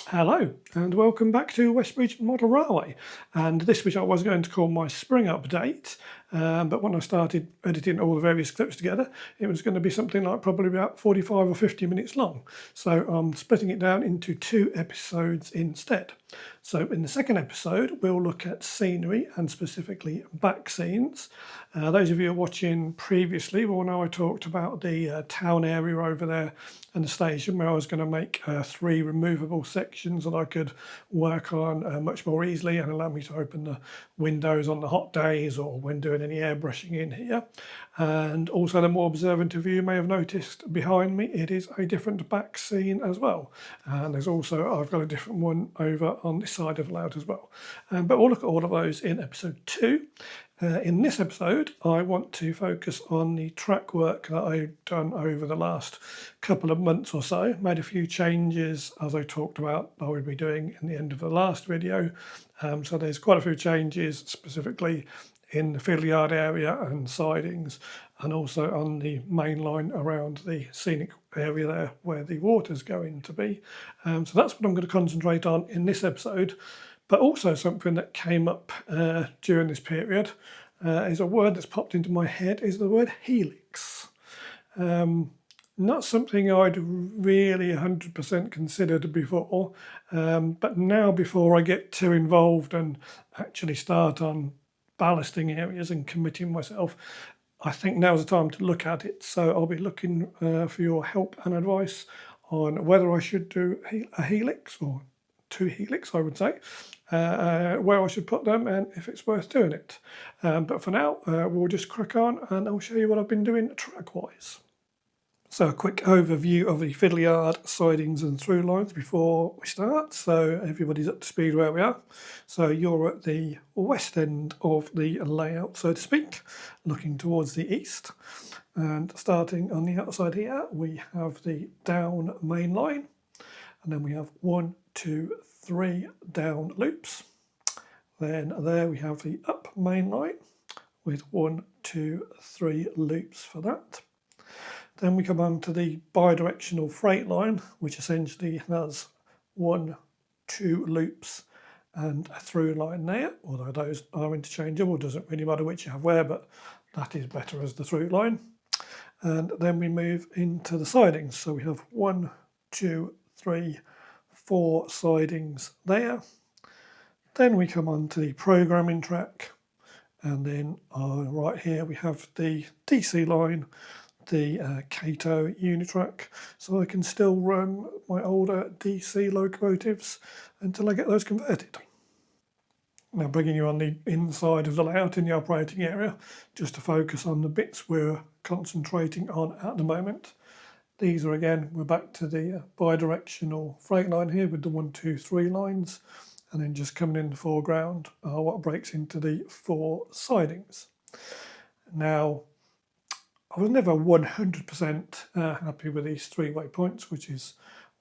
Hello and welcome back to Westbridge Model Railway, and this which I was going to call my spring update, but when I started editing all the various clips together it was going to be something like probably about 45 or 50 minutes long, so I'm splitting it down into 2 episodes instead. So in the second episode we'll look at scenery and specifically back scenes. Those of you who are watching previously will know I talked about the town area over there and the station where I was going to make 3 removable sections that I could work on much more easily and allow me to open the windows on the hot days or when doing any airbrushing in here. And also the more observant of you may have noticed behind me it is a different back scene as well, and there's also I've got a different one over on this side of the layout as well, but we'll look at all of those in episode 2. In this episode I want to focus on the track work that I've done over the last couple of months or so. Made a few changes as I talked about I would be doing in the end of the last video, so there's quite a few changes specifically in the Fiddle yard area and sidings, and also on the main line around the Scenic area there where the water's going to be. So that's what I'm going to concentrate on in this episode. But also something that came up during this period is a word that's popped into my head, is the word helix. Not something I'd really 100% considered before, but now before I get too involved and actually start on ballasting areas and committing myself, I think now's the time to look at it. So I'll be looking for your help and advice on whether I should do a helix or 2 helix, I would say, where I should put them and if it's worth doing it. But for now, we'll just crack on and I'll show you what I've been doing track-wise. So a quick overview of the Fiddle yard, sidings and through lines before we start, so everybody's up to speed where we are. So you're at the west end of the layout, so to speak, looking towards the east. And starting on the outside here, we have the down main line, and then we have 1, 2, 3 down loops. Then there we have the up main line with 1, 2, 3 loops for that. Then we come on to the bi-directional freight line, which essentially has 1, 2 loops and a through line there, although those are interchangeable, doesn't really matter which you have where, but that is better as the through line. And then we move into the sidings, so we have 1, 2, 3, 4 sidings there. Then we come on to the programming track, and then right here we have the DC line, the Cato Unitrack, so I can still run my older DC locomotives until I get those converted. Now bringing you on the inside of the layout in the operating area, just to focus on the bits we're concentrating on at the moment. These are, again, we're back to the bi-directional freight line here with the 1, 2, 3 lines, and then just coming in the foreground are what breaks into the 4 sidings. Now, I was never 100% happy with these 3 waypoints, which is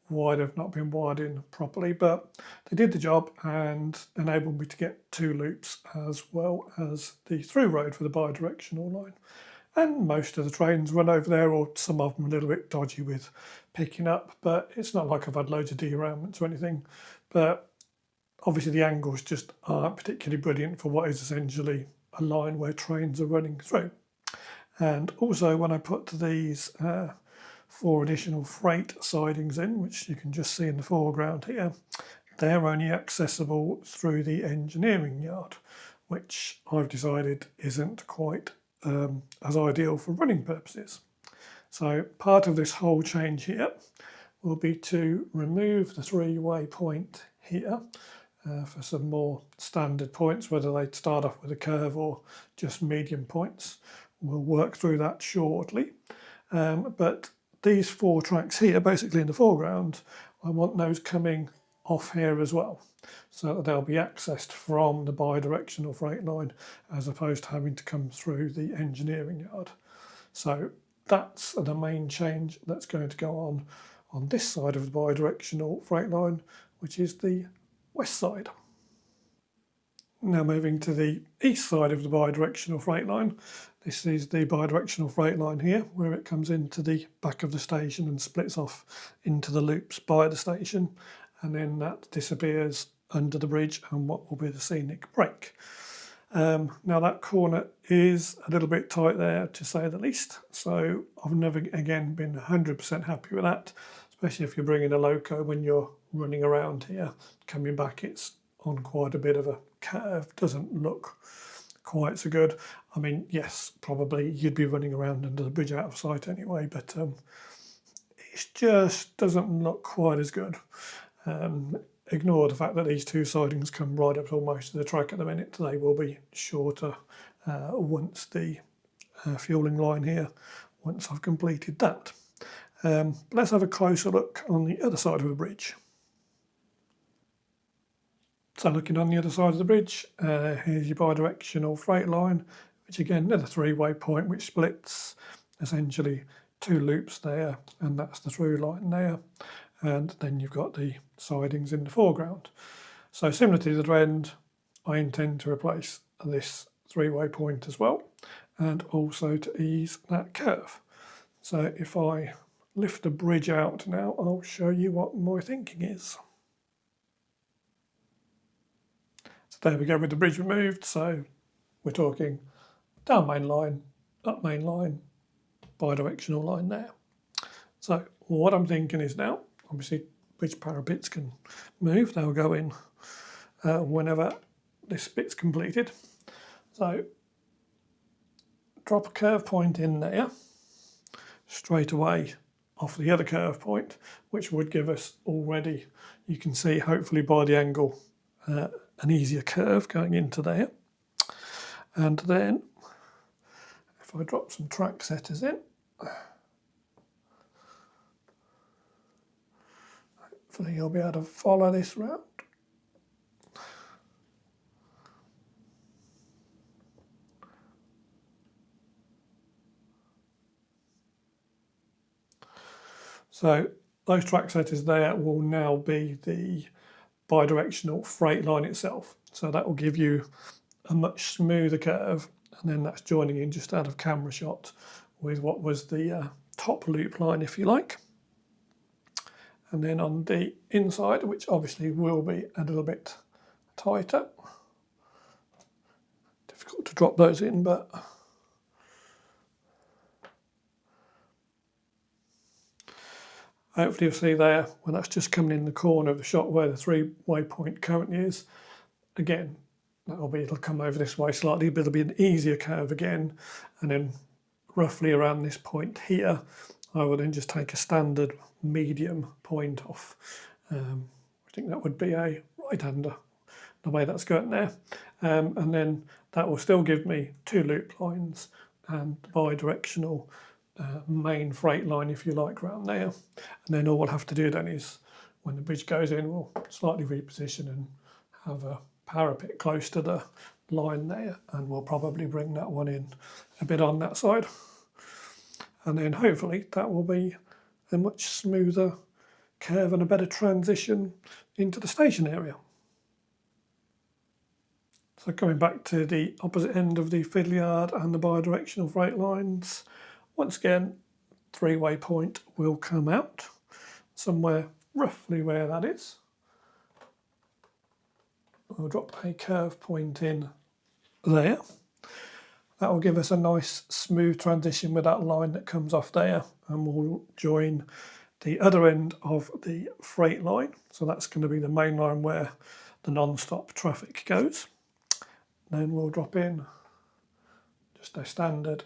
why they've not been wired in properly, but they did the job and enabled me to get 2 loops as well as the through road for the bi-directional line. And most of the trains run over there, or some of them a little bit dodgy with picking up, but it's not like I've had loads of derailments or anything. But obviously the angles just aren't particularly brilliant for what is essentially a line where trains are running through. And also when I put these 4 additional freight sidings in, which you can just see in the foreground here, they're only accessible through the engineering yard, which I've decided isn't quite as ideal for running purposes. So part of this whole change here will be to remove the 3-way point here for some more standard points, whether they start off with a curve or just medium points. We'll work through that shortly. But these 4 tracks here, basically in the foreground, I want those coming off here as well, so that they'll be accessed from the bi-directional freight line as opposed to having to come through the engineering yard. So that's the main change that's going to go on this side of the bi-directional freight line, which is the west side. Now moving to the east side of the bi-directional freight line. This is the bi-directional freight line here, where it comes into the back of the station and splits off into the loops by the station. and then that disappears under the bridge and what will be the scenic break. Now that corner is a little bit tight there, to say the least, so I've never again been 100% happy with that, especially if you're bringing a loco when you're running around here. Coming back, it's on quite a bit of a curve, doesn't look quite so good. I mean, yes, probably you'd be running around under the bridge out of sight anyway, but it just doesn't look quite as good. Ignore the fact that these two sidings come right up to almost to the track at the minute. They will be shorter once the fueling line here, once I've completed that. Let's have a closer look on the other side of the bridge. So looking on the other side of the bridge, here's your bi-directional freight line, which again, another three-way point which splits essentially two loops there, and that's the through line there. And then you've got the sidings in the foreground. So similar to the other end, I intend to replace this three-way point as well, and also to ease that curve. So if I lift the bridge out now, I'll show you what my thinking is. So there we go with the bridge removed. So we're talking down main line, up main line, bi-directional line there. So what I'm thinking is now, obviously bridge parapets can move, they'll go in whenever this bit's completed. So drop a curve point in there straight away off the other curve point, which would give us already, you can see hopefully by the angle, an easier curve going into there. And then if I drop some track setters in, hopefully you'll be able to follow this route. So those track setters there will now be the bi-directional freight line itself. So that will give you a much smoother curve, and then that's joining in just out of camera shot with what was the top loop line, if you like. And then on the inside, which obviously will be a little bit tighter, difficult to drop those in, but hopefully you'll see there when that's just coming in the corner of the shot where the three-way point currently is. Again, it'll come over this way slightly, but it'll be an easier curve again. And then roughly around this point here, I will then just take a standard medium point off. I think that would be a right-hander, the way that's going there. And then that will still give me two loop lines and bi-directional main freight line, if you like, around there. And then all we'll have to do then is, when the bridge goes in, we'll slightly reposition and have a parapet close to the line there, and we'll probably bring that one in a bit on that side. And then hopefully that will be a much smoother curve and a better transition into the station area. So coming back to the opposite end of the fiddle yard and the bi-directional freight lines, once again, three-way point will come out somewhere roughly where that is. We'll drop a curve point in there. That will give us a nice smooth transition with that line that comes off there, and we'll join the other end of the freight line. So that's going to be the main line where the non-stop traffic goes. Then we'll drop in just a standard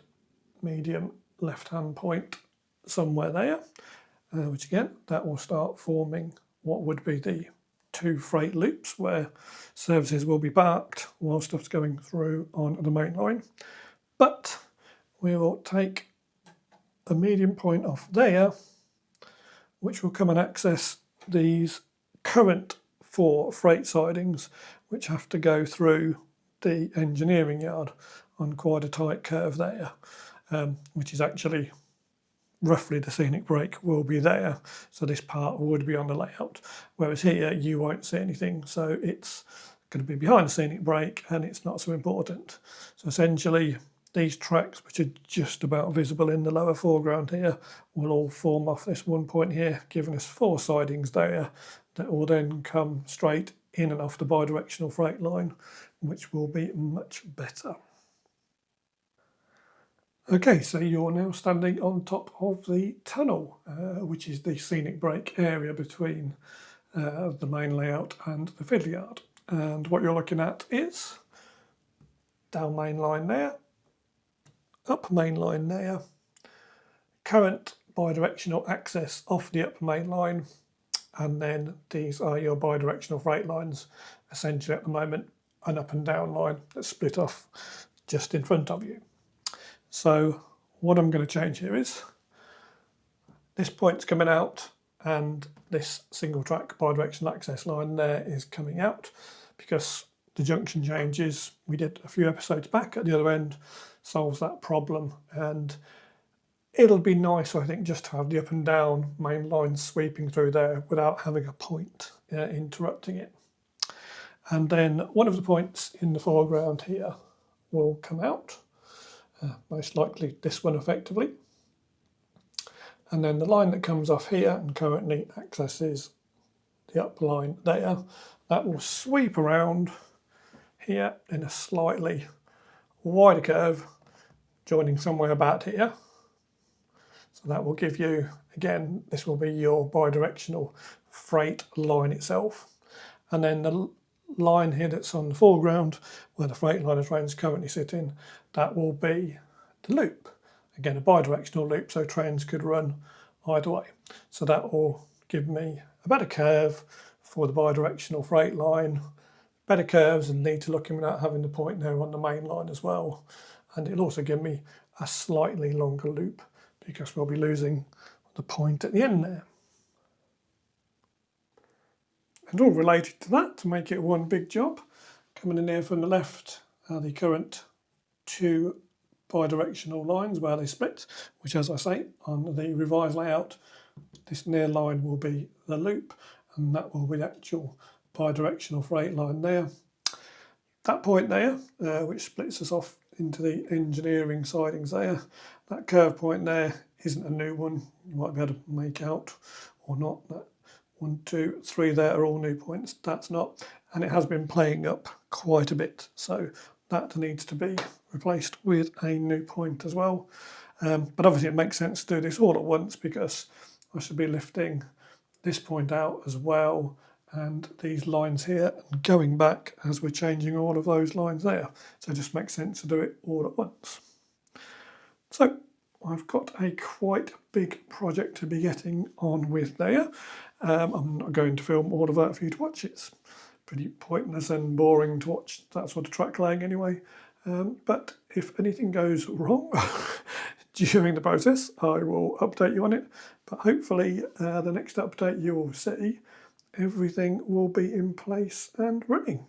medium left-hand point somewhere there, which again, that will start forming what would be the two freight loops where services will be parked while stuff's going through on the main line. But we will take a medium point off there, which will come and access these current 4 freight sidings, which have to go through the engineering yard on quite a tight curve there, which is actually roughly the scenic break will be there. So this part would be on the layout, whereas here you won't see anything. So it's going to be behind the scenic break and it's not so important. So essentially these tracks, which are just about visible in the lower foreground here, will all form off this one point here, giving us 4 sidings there, that will then come straight in and off the bi-directional freight line, which will be much better. Okay, so you're now standing on top of the tunnel, which is the scenic break area between the main layout and the fiddle yard. And what you're looking at is down main line there, up main line there, current bi-directional access off the up main line, and then these are your bi-directional freight lines, essentially at the moment an up and down line that's split off just in front of you. So what I'm going to change here is this point's coming out and this single track bi-directional access line there is coming out, because the junction changes we did a few episodes back at the other end solves that problem, and it'll be nice, I think, just to have the up and down main lines sweeping through there without having a point interrupting it. And then one of the points in the foreground here will come out, most likely this one effectively. And then the line that comes off here and currently accesses the up line there, that will sweep around here in a slightly wider curve, joining somewhere about here. So that will give you, again, this will be your bi-directional freight line itself. And then the line here that's on the foreground, where the freight liner train is currently sitting, that will be the loop. Again, a bi-directional loop, so trains could run either way. So that will give me a better curve for the bi-directional freight line, better curves and need to looking without having the point there on the main line as well. And it'll also give me a slightly longer loop, because we'll be losing the point at the end there. And all related to that, to make it one big job, coming in here from the left are the current two bi-directional lines where they split, which, as I say, on the revised layout, this near line will be the loop, and that will be the actual bi-directional freight line there. That point there, which splits us off into the engineering sidings there, that curve point there isn't a new one. You might be able to make out or not. That 1, 2, 3 there are all new points. That's not, and it has been playing up quite a bit, so that needs to be replaced with a new point as well. But obviously it makes sense to do this all at once, because I should be lifting this point out as well, and these lines here, and going back as we're changing all of those lines there. So it just makes sense to do it all at once. So I've got a quite big project to be getting on with there. I'm not going to film all of that for you to watch. It's pretty pointless and boring to watch that sort of track laying anyway. But if anything goes wrong during the process, I will update you on it. But hopefully the next update you will see, everything will be in place and running.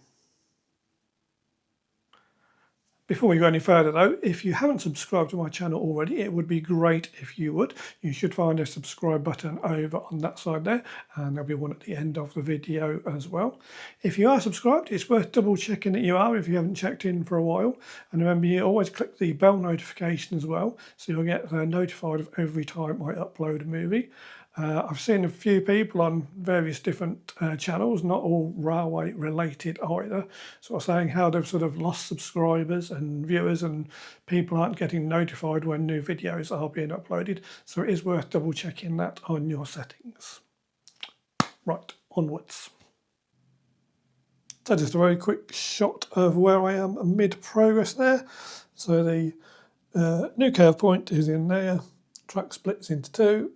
Before we go any further though, if you haven't subscribed to my channel already, it would be great if you would. You should find a subscribe button over on that side there, and there'll be one at the end of the video as well. If you are subscribed, it's worth double checking that you are if you haven't checked in for a while. And remember, you always click the bell notification as well, so you'll get notified of every time I upload a movie. I've seen a few people on various different channels, not all railway related either, sort of saying how they've sort of lost subscribers and viewers, and people aren't getting notified when new videos are being uploaded. So it is worth double checking that on your settings. Right, onwards. So just a very quick shot of where I am mid-progress there. So the new curve point is in there, track splits into two.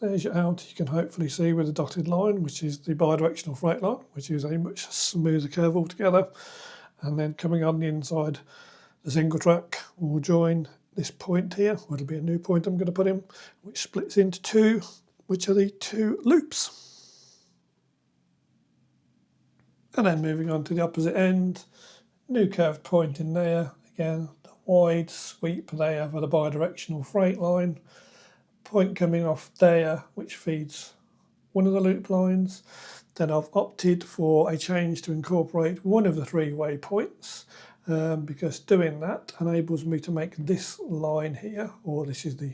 There's your out, you can hopefully see with the dotted line, which is the bi-directional freight line, which is a much smoother curve altogether. And then coming on the inside, the single track will join this point here, or it'll be a new point I'm going to put in, which splits into two, which are the two loops. And then moving on to the opposite end, new curved point in there, again, the wide sweep there for the bi-directional freight line. Point coming off there, which feeds one of the loop lines. Then I've opted for a change to incorporate one of the three-way points, because doing that enables me to make this line here, or this is the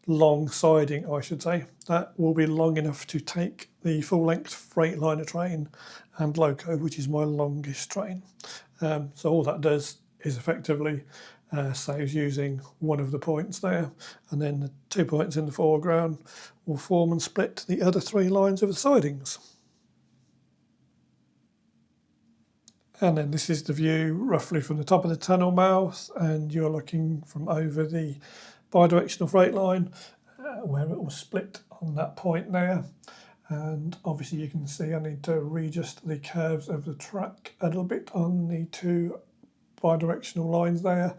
long siding, I should say, that will be long enough to take the full-length Freightliner train and loco, which is my longest train. So all that does is effectively saves using one of the points there, and then the 2 points in the foreground will form and split the other 3 lines of the sidings. And then this is the view roughly from the top of the tunnel mouth, and you're looking from over the bi-directional freight line where it will split on that point there. And obviously you can see I need to readjust the curves of the track a little bit on the 2 bi-directional lines there,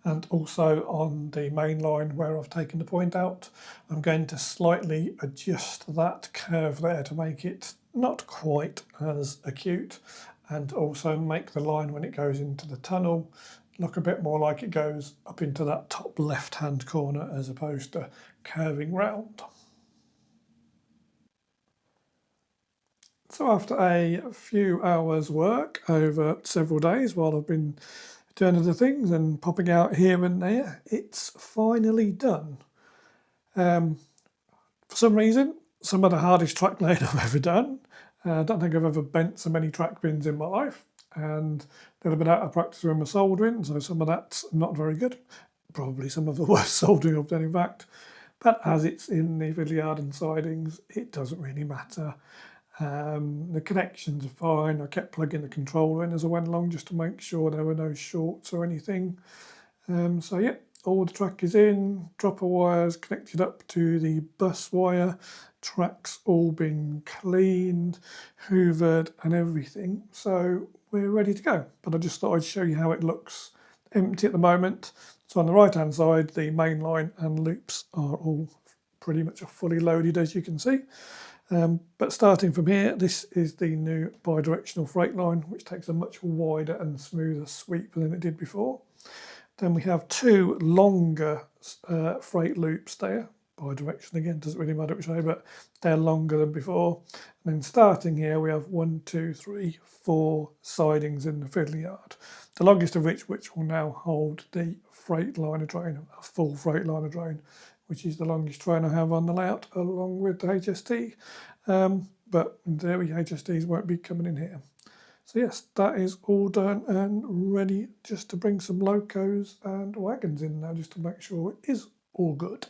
and also on the main line where I've taken the point out. I'm going to slightly adjust that curve there to make it not quite as acute, and also make the line when it goes into the tunnel look a bit more like it goes up into that top left-hand corner as opposed to curving round. So after a few hours work over several days while I've been doing other things and popping out here and there, it's finally done. For some reason, some of the hardest track laying I've ever done. I don't think I've ever bent so many track pins in my life, and then I've been out of practice with my soldering, so some of that's not very good. Probably some of the worst soldering I've done, in fact. But as it's in the fiddle yard and sidings, it doesn't really matter. The connections are fine. I kept plugging the controller in as I went along just to make sure there were no shorts or anything. So yeah, all the track is in, dropper wires connected up to the bus wire, track's all been cleaned, hoovered and everything. So we're ready to go. But I just thought I'd show you how it looks empty at the moment. So on the right hand side, the main line and loops are all pretty much fully loaded, as you can see. But starting from here, this is the new bi-directional freight line, which takes a much wider and smoother sweep than it did before. Then we have 2 longer freight loops there, bi-direction again, doesn't really matter which way, but they're longer than before. And then starting here, we have 1, 2, 3, 4 sidings in the fiddle yard. The longest of which will now hold the Freightliner train, a full Freightliner train, which is the longest train I have on the layout, along with the HST. But in theory, HSTs won't be coming in here. So yes, that is all done and ready just to bring some locos and wagons in now, just to make sure it is all good.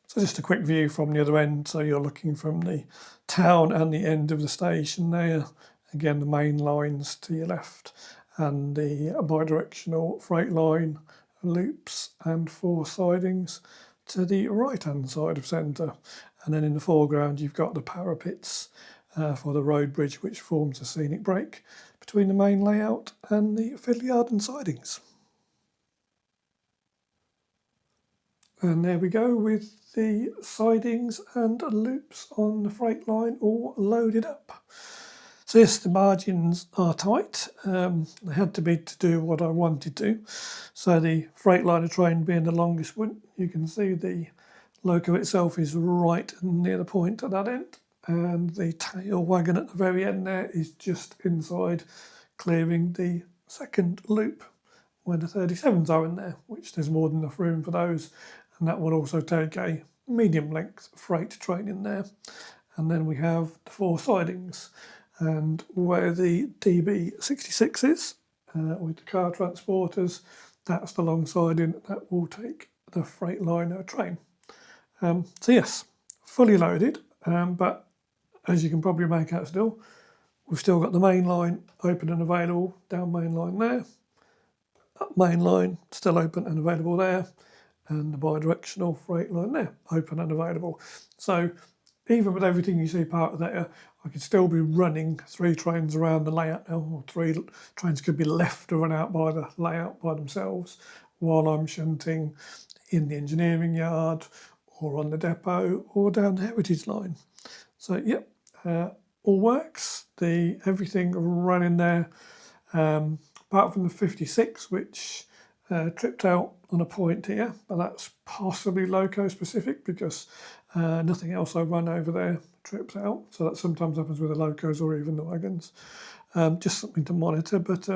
So just a quick view from the other end. So you're looking from the town and the end of the station there. Again, the main lines to your left, and the bi-directional freight line loops and 4 sidings to the right hand side of centre. And then in the foreground you've got the parapets for the road bridge, which forms a scenic break between the main layout and the fiddle yard and sidings. And there we go with the sidings and loops on the freight line all loaded up. So yes, the margins are tight. They had to be to do what I wanted to. So the Freightliner train being the longest one, you can see the loco itself is right near the point at that end, and the tail wagon at the very end there is just inside, clearing the second loop where the 37s are in there, which there's more than enough room for those, and that will also take a medium length freight train in there. And then we have the 4 sidings. And where the DB66 is, with the car transporters, that's the long siding that will take the Freightliner train. So yes, fully loaded, but as you can probably make out still, we've still got the main line open and available, down main line there, up main line still open and available there, and the bi-directional freight line there, open and available. So even with everything you see part of there, I could still be running 3 trains around the layout now, or 3 trains could be left to run out by the layout by themselves while I'm shunting in the engineering yard or on the depot or down the heritage line. So yep, all works. Everything running there, apart from the 56, which tripped out on a point here, but that's possibly loco specific because nothing else I run over there trips out. So that sometimes happens with the locos or even the wagons. Just something to monitor, but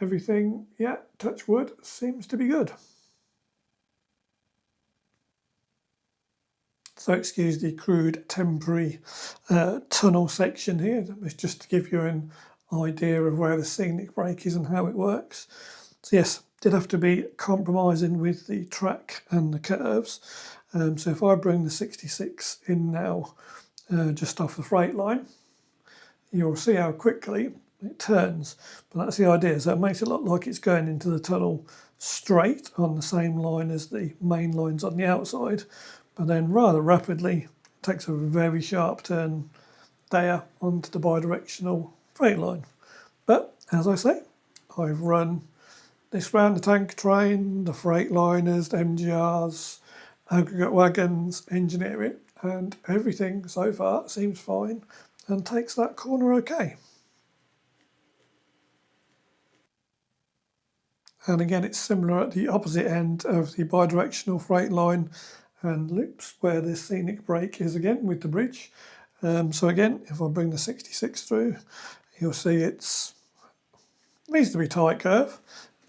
everything, yeah, touch wood, seems to be good. So excuse the crude temporary tunnel section here. It's just to give you an idea of where the scenic brake is and how it works. So yes, did have to be compromising with the track and the curves. So if I bring the 66 in now, just off the freight line, you'll see how quickly it turns. But that's the idea. So it makes it look like it's going into the tunnel straight on the same line as the main lines on the outside. But then rather rapidly takes a very sharp turn there onto the bi-directional freight line. But as I say, I've run this round the tanker train, the freight liners, the MGRs, aggregate wagons, engineering, and everything so far seems fine and takes that corner okay. And again, it's similar at the opposite end of the bi-directional freight line and loops where the scenic brake is again with the bridge. So again, if I bring the 66 through, you'll see it's reasonably tight curve,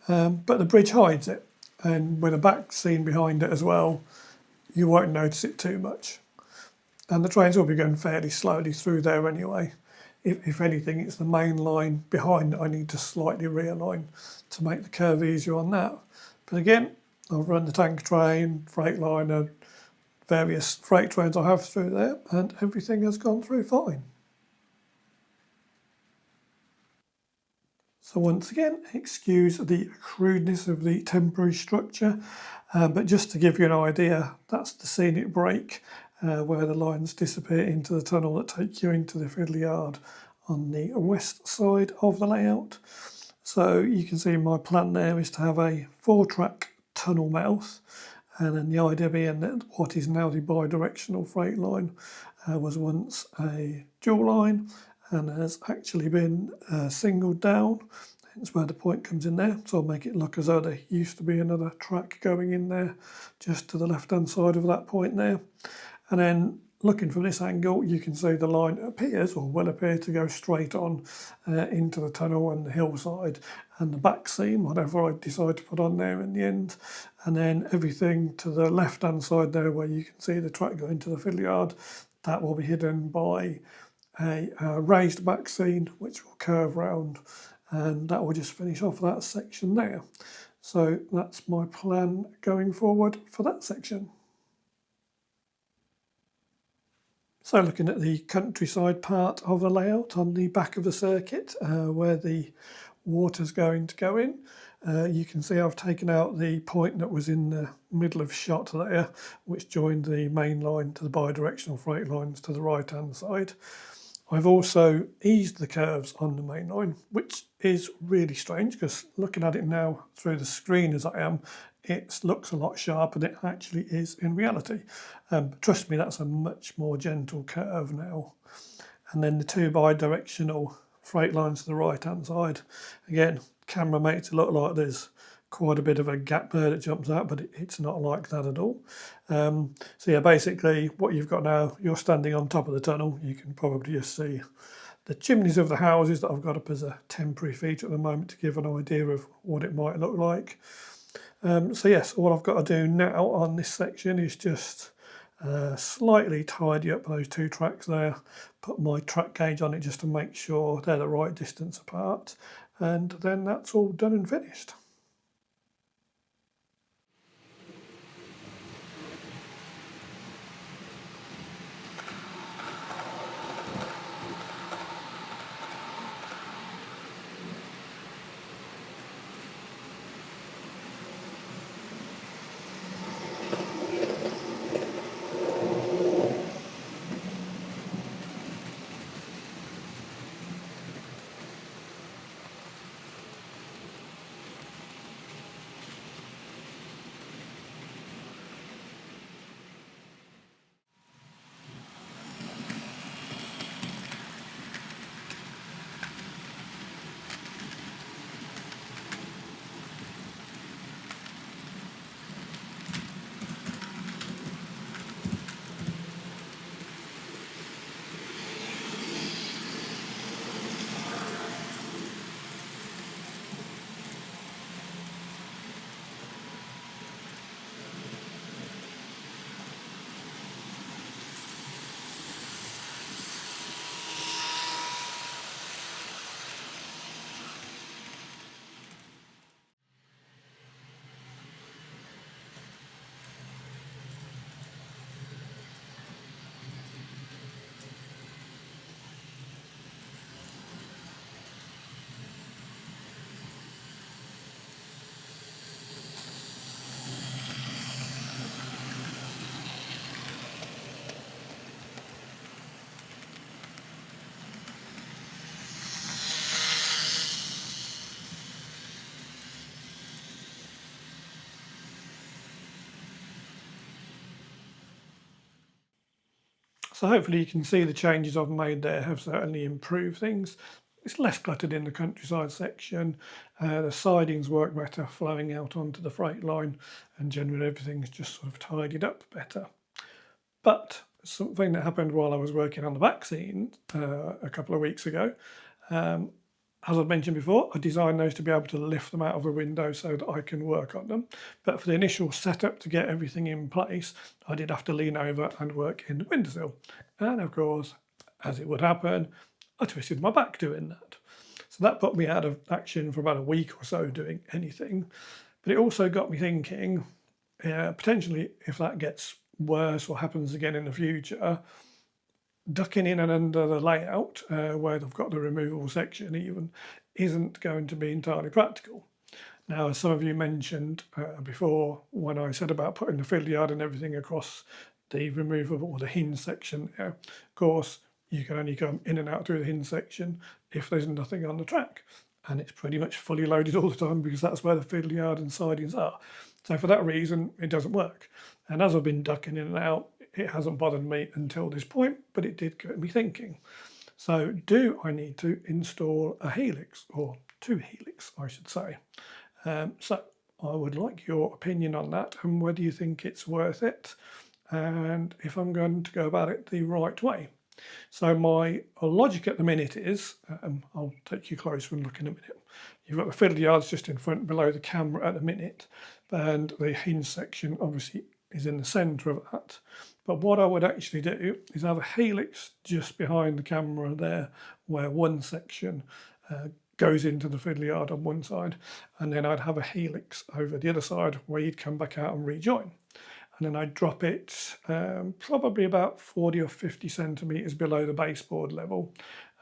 but the bridge hides it. And with a back scene behind it as well, you won't notice it too much. And the trains will be going fairly slowly through there anyway. If anything, it's the main line behind that I need to slightly realign to make the curve easier on that. But again, I've run the tanker train, freight liner, various freight trains I have through there, and everything has gone through fine. So once again, excuse the crudeness of the temporary structure, but just to give you an idea, that's the scenic brake where the lines disappear into the tunnel that take you into the Fiddle yard on the west side of the layout. So you can see my plan there is to have a 4-track tunnel mouth, and then the idea being that what is now the bi-directional freight line was once a dual line and has actually been singled down. Hence where the point comes in there. So I'll make it look as though there used to be another track going in there just to the left-hand side of that point there. And then looking from this angle, you can see the line appears, or will appear, to go straight on into the tunnel and the hillside and the back seam, whatever I decide to put on there in the end. And then everything to the left-hand side there where you can see the track going to the Fiddle yard, that will be hidden by a raised back scene which will curve round, and that will just finish off that section there. So that's my plan going forward for that section. So looking at the countryside part of the layout on the back of the circuit where the water's going to go in, you can see I've taken out the point that was in the middle of shot there, which joined the main line to the bi-directional freight lines to the right hand side. I've also eased the curves on the main line, which is really strange because looking at it now through the screen as I am, it looks a lot sharper than it actually is in reality. Trust me, that's a much more gentle curve now. And then the 2 bi-directional freight lines to the right hand side. Again, camera makes it look like there's quite a bit of a gap there that jumps out, but it's not like that at all. So yeah, basically what you've got now, you're standing on top of the tunnel. You can probably just see the chimneys of the houses that I've got up as a temporary feature at the moment to give an idea of what it might look like. So yes, all I've got to do now on this section is just slightly tidy up those 2 tracks there, put my track gauge on it just to make sure they're the right distance apart, and then that's all done and finished. So hopefully you can see the changes I've made there have certainly improved things. It's less cluttered in the countryside section. The sidings work better flowing out onto the freight line, and generally everything's just sort of tidied up better. But something that happened while I was working on the back scene a couple of weeks ago, as I've mentioned before, I designed those to be able to lift them out of the window so that I can work on them. But for the initial setup to get everything in place, I did have to lean over and work in the windowsill. And of course, as it would happen, I twisted my back doing that. So that put me out of action for about a week or so doing anything. But it also got me thinking, potentially if that gets worse or happens again in the future, ducking in and under the layout where they've got the removable section even isn't going to be entirely practical. Now, as some of you mentioned before, when I said about putting the fiddle yard and everything across the removable or the hinge section there, of course, you can only come in and out through the hinge section if there's nothing on the track. And it's pretty much fully loaded all the time because that's where the fiddle yard and sidings are. So for that reason, it doesn't work. And as I've been ducking in and out, it hasn't bothered me until this point, but it did get me thinking. So do I need to install a Helix, or two Helix, I should say? So I would like your opinion on that and whether you think it's worth it and if I'm going to go about it the right way. So my logic at the minute is, I'll take you closer and look in a minute. You've got the fiddle yards just in front below the camera at the minute, and the hinge section obviously is in the centre of that. But what I would actually do is have a Helix just behind the camera there, where one section goes into the fiddle yard on one side, and then I'd have a Helix over the other side where you'd come back out and rejoin. And then I'd drop it probably about 40 or 50 centimetres below the baseboard level.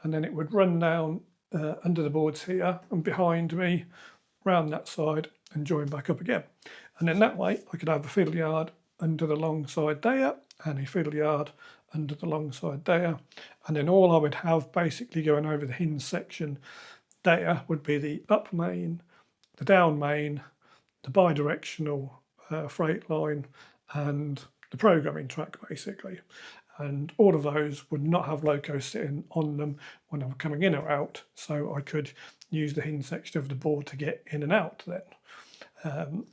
And then it would run down under the boards here and behind me, round that side and join back up again. And then that way I could have a fiddle yard under the long side there and a fiddle yard under the long side there. And then all I would have basically going over the hinge section there would be the up main, the down main, the bi-directional freight line, and the programming track basically. And all of those would not have locos sitting on them when I'm coming in or out, so I could use the hinge section of the board to get in and out then.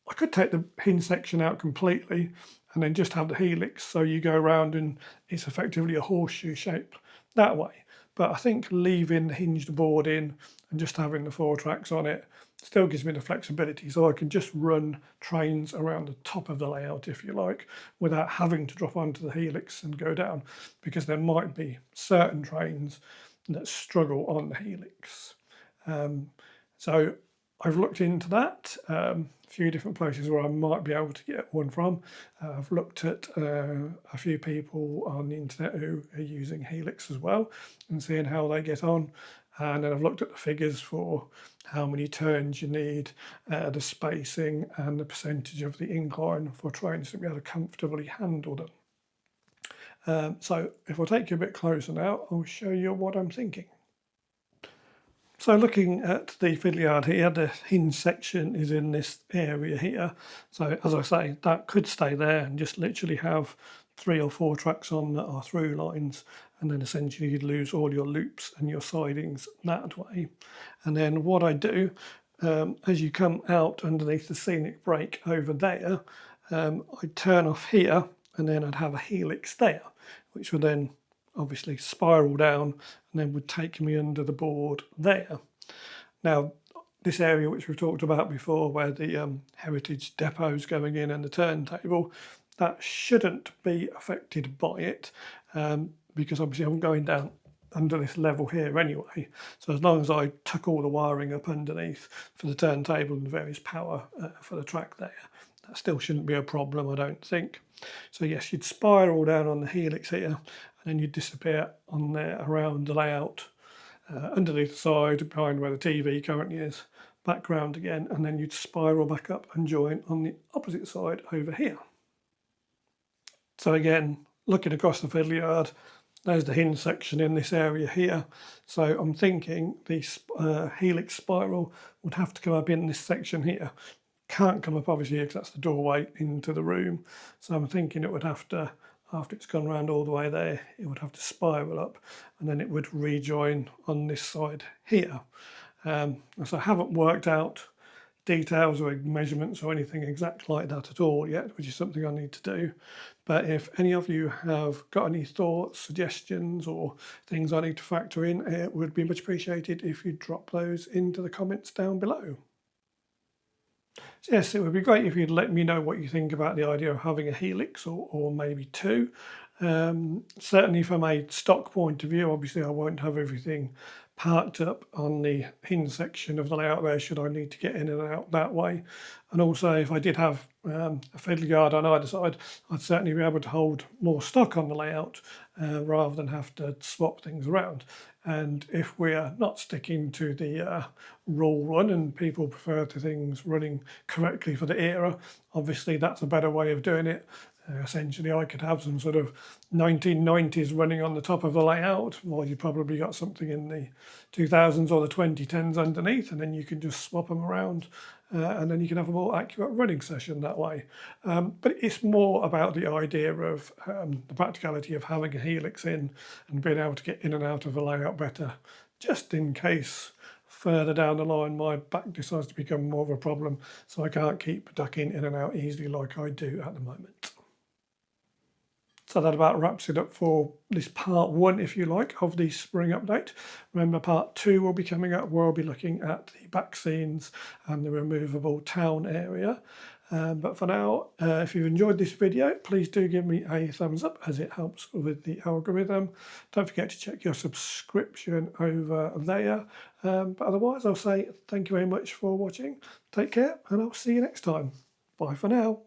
I could take the hinge section out completely and then just have the Helix, so you go around and it's effectively a horseshoe shape that way. But I think leaving the hinged board in and just having the 4 tracks on it still gives me the flexibility, so I can just run trains around the top of the layout, if you like, without having to drop onto the Helix and go down, because there might be certain trains that struggle on the Helix. So I've looked into that, a few different places where I might be able to get one from. I've looked at a few people on the internet who are using Helix as well and seeing how they get on. And then I've looked at the figures for how many turns you need, the spacing and the percentage of the incline for trains to be able to comfortably handle them. So if I take you a bit closer now, I'll show you what I'm thinking. So looking at the fiddle yard here, the hinge section is in this area here. So as I say, that could stay there and just literally have 3 or 4 tracks on that are through lines, and then essentially you'd lose all your loops and your sidings that way. And then what I do, as you come out underneath the Scenic brake over there, I'd turn off here and then I'd have a Helix there, which would then obviously spiral down and then would take me under the board there. Now, this area which we've talked about before, where the heritage depot's going in and the turntable, that shouldn't be affected by it, because obviously I'm going down under this level here anyway. So as long as I tuck all the wiring up underneath for the turntable and the various power for the track there, that still shouldn't be a problem, I don't think. So yes, you'd spiral down on the Helix here, and then you'd disappear on there around the layout, underneath the side, behind where the TV currently is, background again, and then you'd spiral back up and join on the opposite side over here. So again, looking across the fiddle yard, there's the hinge section in this area here. So I'm thinking the Helix spiral would have to come up in this section here. Can't come up obviously because that's the doorway into the room. So I'm thinking it would have to after it's gone around all the way there, it would have to spiral up, and then it would rejoin on this side here. So I haven't worked out details or measurements or anything exact like that at all yet, which is something I need to do. But if any of you have got any thoughts, suggestions, or things I need to factor in, it would be much appreciated if you drop those into the comments down below. So yes, it would be great if you'd let me know what you think about the idea of having a helix or maybe two. Certainly from a stock point of view, obviously I won't have everything parked up on the hinge section of the layout there should I need to get in and out that way. And also if I did have a fiddle yard on either side, I'd certainly be able to hold more stock on the layout rather than have to swap things around. And if we're not sticking to the rule run and people prefer to things running correctly for the era, obviously that's a better way of doing it. Essentially I could have some sort of 1990s running on the top of the layout, while you probably got something in the 2000s or the 2010s underneath, and then you can just swap them around and then you can have a more accurate running session that way. But it's more about the idea of the practicality of having a helix in and being able to get in and out of the layout better, just in case further down the line my back decides to become more of a problem, so I can't keep ducking in and out easily like I do at the moment. So that about wraps it up for this part one, if you like, of the spring update. Remember, part two will be coming up where I'll be looking at the back scenes and the removable town area. But for now, if you've enjoyed this video, please do give me a thumbs up as it helps with the algorithm. Don't forget to check your subscription over there. But otherwise, I'll say thank you very much for watching. Take care, and I'll see you next time. Bye for now.